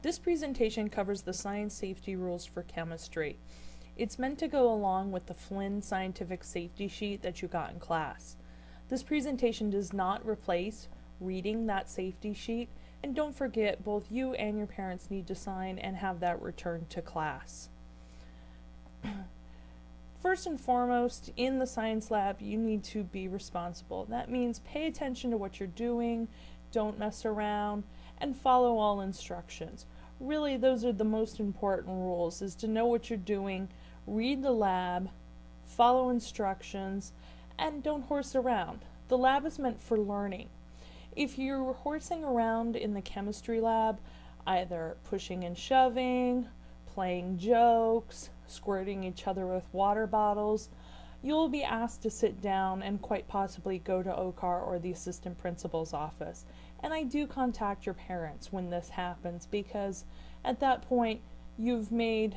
This presentation covers the science safety rules for chemistry. It's meant to go along with the Flynn scientific safety sheet that you got in class. This presentation does not replace reading that safety sheet, and don't forget, both you and your parents need to sign and have that returned to class. First and foremost, in the science lab, you need to be responsible. That means pay attention to what you're doing, don't mess around, and follow all instructions. Really, those are the most important rules, is to know what you're doing, read the lab, follow instructions, and don't horse around. The lab is meant for learning. If you're horsing around in the chemistry lab, either pushing and shoving, playing jokes, squirting each other with water bottles, you'll be asked to sit down and quite possibly go to OCAR or the assistant principal's office. And I do contact your parents when this happens, because at that point you've made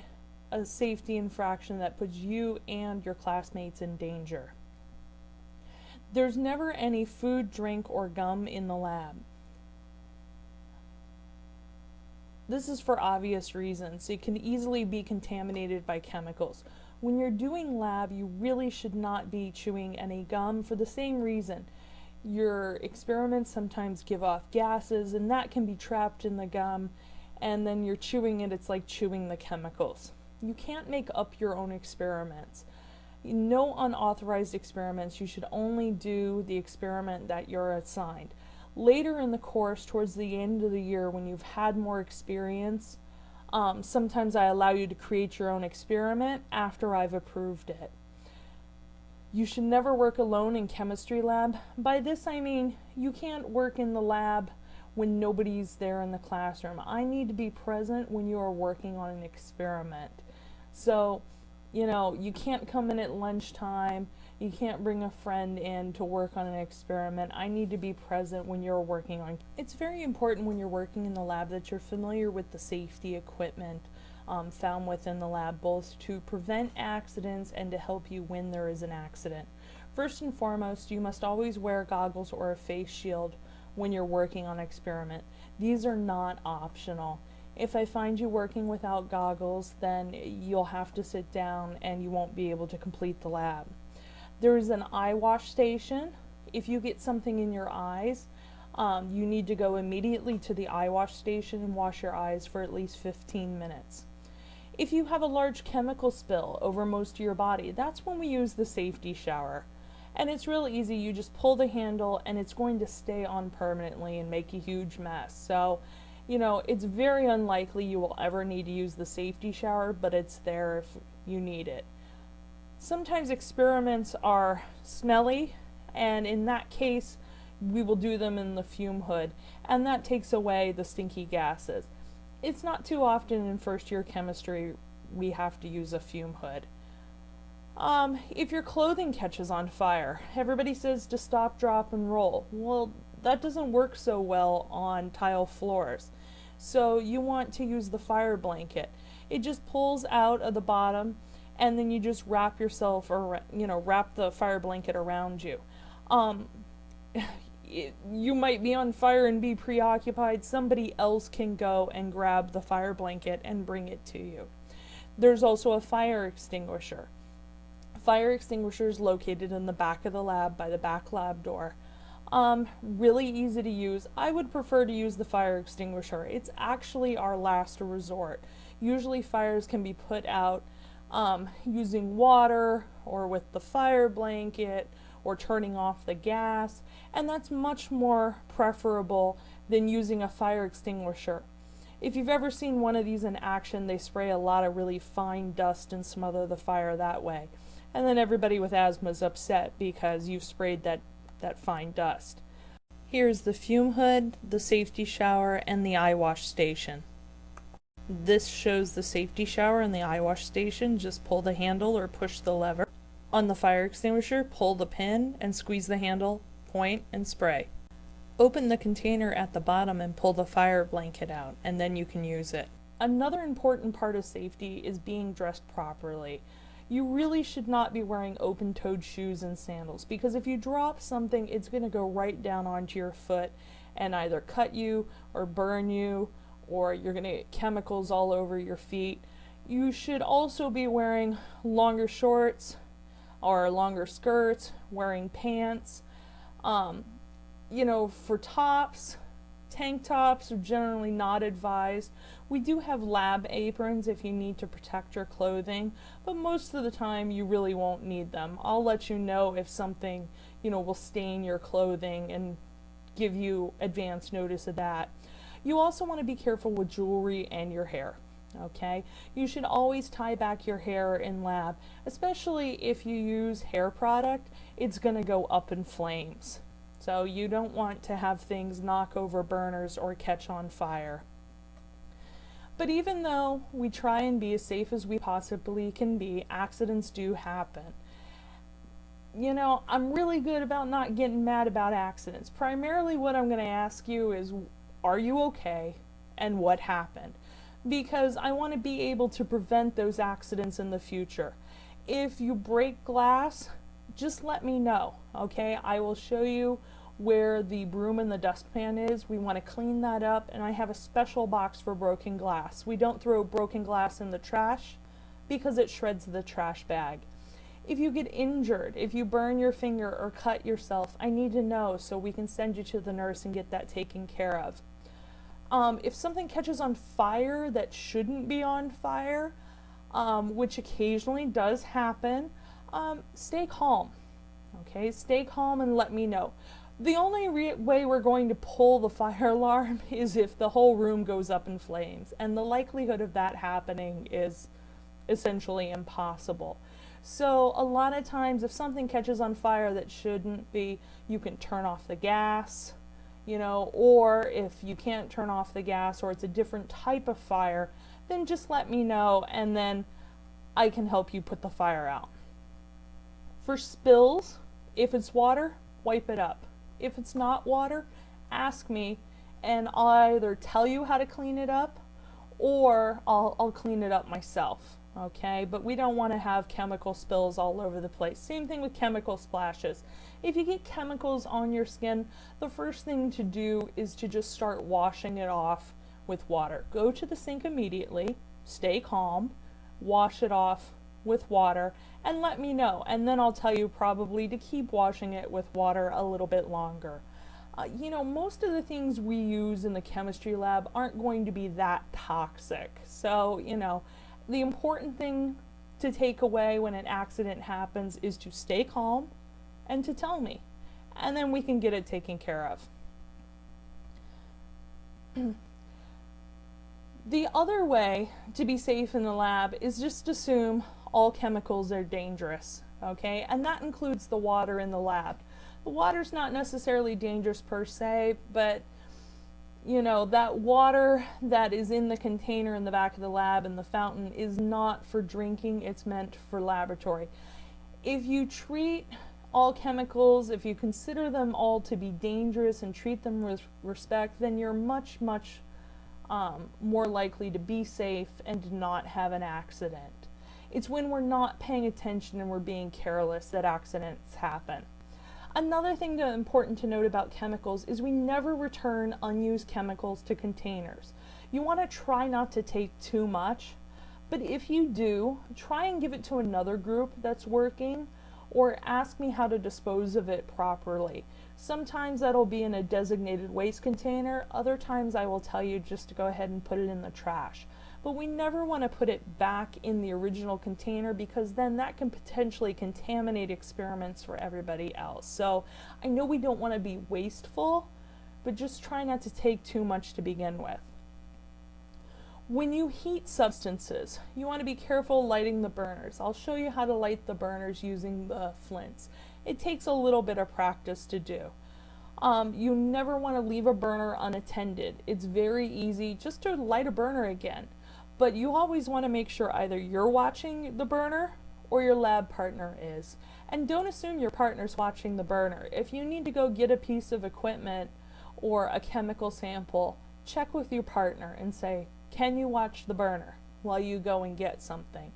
a safety infraction that puts you and your classmates in danger. There's never any food, drink, or gum in the lab. This is for obvious reasons. It can easily be contaminated by chemicals. When you're doing lab, you really should not be chewing any gum for the same reason. Your experiments sometimes give off gases, and that can be trapped in the gum, and then you're chewing it, it's like chewing the chemicals. You can't make up your own experiments. No unauthorized experiments. You should only do the experiment that you're assigned. Later in the course, towards the end of the year, when you've had more experience, sometimes I allow you to create your own experiment after I've approved it. You should never work alone in chemistry lab. By this I mean you can't work in the lab when nobody's there in the classroom. I need to be present when you are working on an experiment. So, you can't come in at lunchtime. You can't bring a friend in to work on an experiment. I need to be present when you're working on. It's very important when you're working in the lab that you're familiar with the safety equipment found within the lab, both to prevent accidents and to help you when there is an accident. First and foremost, you must always wear goggles or a face shield when you're working on an experiment. These are not optional. If I find you working without goggles, then you'll have to sit down and you won't be able to complete the lab. There is an eye wash station. If you get something in your eyes, you need to go immediately to the eye wash station and wash your eyes for at least 15 minutes. If you have a large chemical spill over most of your body, that's when we use the safety shower. And it's real easy. You just pull the handle and it's going to stay on permanently and make a huge mess. So, it's very unlikely you will ever need to use the safety shower, but it's there if you need it. Sometimes experiments are smelly, and in that case, we will do them in the fume hood, and that takes away the stinky gases. It's not too often in first year chemistry we have to use a fume hood. If your clothing catches on fire, everybody says to stop, drop, and roll. Well, that doesn't work so well on tile floors. So you want to use the fire blanket. It just pulls out of the bottom, and then you just wrap yourself, or wrap the fire blanket around you. You might be on fire and be preoccupied. Somebody else can go and grab the fire blanket and bring it to you. There's also a fire extinguisher. Fire extinguisher is located in the back of the lab by the back lab door. Really easy to use. I would prefer to use the fire extinguisher. It's actually our last resort. Usually fires can be put out using water or with the fire blanket or turning off the gas, and that's much more preferable than using a fire extinguisher. If you've ever seen one of these in action, they spray a lot of really fine dust and smother the fire that way. And then everybody with asthma is upset because you've sprayed that fine dust. Here's the fume hood, the safety shower, and the eye wash station. This shows the safety shower and the eye wash station. Just pull the handle or push the lever. On the fire extinguisher, pull the pin and squeeze the handle, point, and spray. Open the container at the bottom and pull the fire blanket out, and then you can use it. Another important part of safety is being dressed properly. You really should not be wearing open-toed shoes and sandals, because if you drop something, it's going to go right down onto your foot and either cut you or burn you or you're going to get chemicals all over your feet. You should also be wearing longer shorts or longer skirts, wearing pants. You know, for tops, tank tops are generally not advised. We do have lab aprons if you need to protect your clothing, but most of the time you really won't need them. I'll let you know if something, you know, will stain your clothing and give you advance notice of that. You also want to be careful with jewelry and your hair. Okay, you should always tie back your hair in lab, especially if you use hair product. It's going to go up in flames. So you don't want to have things knock over burners or catch on fire. But even though we try and be as safe as we possibly can be, accidents do happen. You know, I'm really good about not getting mad about accidents. Primarily what I'm going to ask you is, are you okay and what happened? Because I want to be able to prevent those accidents in the future. If you break glass, just let me know, okay? I will show you where the broom and the dustpan is. We want to clean that up, and I have a special box for broken glass. We don't throw broken glass in the trash because it shreds the trash bag. If you get injured, if you burn your finger or cut yourself, I need to know so we can send you to the nurse and get that taken care of. If something catches on fire that shouldn't be on fire, which occasionally does happen, stay calm. Okay, stay calm and let me know. The only way we're going to pull the fire alarm is if the whole room goes up in flames, and the likelihood of that happening is essentially impossible. So a lot of times if something catches on fire that shouldn't be, you can turn off the gas, you know, or if you can't turn off the gas or it's a different type of fire, then just let me know and then I can help you put the fire out. For spills, if it's water, wipe it up. If it's not water, ask me and I'll either tell you how to clean it up or I'll clean it up myself. Okay, but we don't want to have chemical spills all over the place. Same thing with chemical splashes. If you get chemicals on your skin, the first thing to do is to just start washing it off with water. Go to the sink immediately, stay calm, wash it off with water, and let me know. And then I'll tell you probably to keep washing it with water a little bit longer. You know, most of the things we use in the chemistry lab aren't going to be that toxic. So, you know, the important thing to take away when an accident happens is to stay calm and to tell me, and then we can get it taken care of. The other way to be safe in the lab is just assume all chemicals are dangerous, okay? And that includes the water in the lab. The water's not necessarily dangerous per se, but you know, that water that is in the container in the back of the lab and the fountain is not for drinking, it's meant for laboratory. If you treat all chemicals, if you consider them all to be dangerous and treat them with respect, then you're much more likely to be safe and to not have an accident. It's when we're not paying attention and we're being careless that accidents happen. Another thing important to note about chemicals is we never return unused chemicals to containers. You want to try not to take too much, but if you do, try and give it to another group that's working, or ask me how to dispose of it properly. Sometimes that'll be in a designated waste container, other times I will tell you just to go ahead and put it in the trash. But we never want to put it back in the original container because then that can potentially contaminate experiments for everybody else. So I know we don't want to be wasteful, but just try not to take too much to begin with. When you heat substances, you want to be careful lighting the burners. I'll show you how to light the burners using the flints. It takes a little bit of practice to do. You never want to leave a burner unattended. It's very easy just to light a burner again. But you always want to make sure either you're watching the burner or your lab partner is. And don't assume your partner's watching the burner. If you need to go get a piece of equipment or a chemical sample, check with your partner and say, can you watch the burner while you go and get something?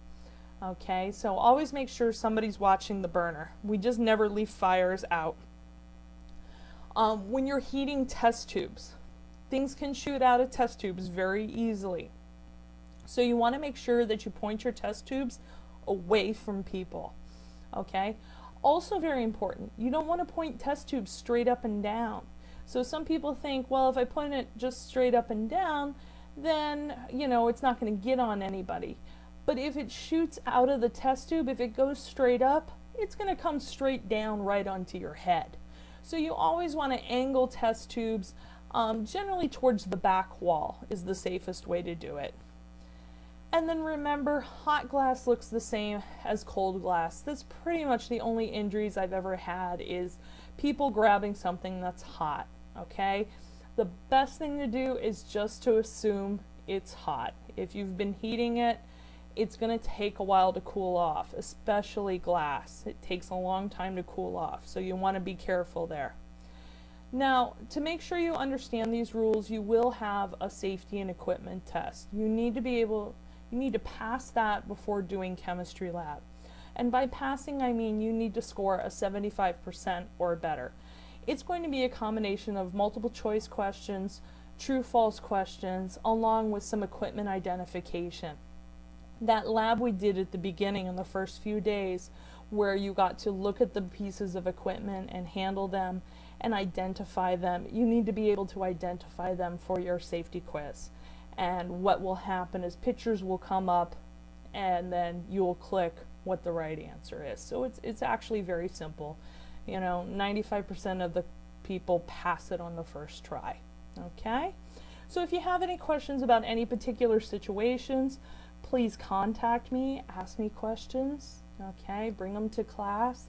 Okay, so always make sure somebody's watching the burner. We just never leave fires out. When you're heating test tubes, Things can shoot out of test tubes very easily. So you want to make sure that you point your test tubes away from people. Okay? Also very important, you don't want to point test tubes straight up and down. So some people think, well, if I point it just straight up and down, then, you know, it's not going to get on anybody. But if it shoots out of the test tube, if it goes straight up, it's going to come straight down right onto your head. So you always want to angle test tubes generally towards the back wall is the safest way to do it. And then remember, hot glass looks the same as cold glass. That's pretty much the only injuries I've ever had is people grabbing something that's hot, okay? The best thing to do is just to assume it's hot. If you've been heating it, it's going to take a while to cool off, especially glass. It takes a long time to cool off, so you want to be careful there. Now, to make sure you understand these rules, you will have a safety and equipment test. You need to pass that before doing chemistry lab. And by passing, I mean you need to score a 75% or better. It's going to be a combination of multiple choice questions, true-false questions, along with some equipment identification. That lab we did at the beginning in the first few days, where you got to look at the pieces of equipment and handle them and identify them, you need to be able to identify them for your safety quiz. And what will happen is pictures will come up and then you'll click what the right answer is. So it's actually very simple. You know, 95% of the people pass it on the first try. Okay? So if you have any questions about any particular situations, please contact me, ask me questions, okay? Bring them to class,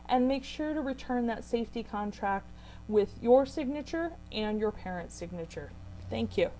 and make sure to return that safety contract with your signature and your parent's signature. Thank you.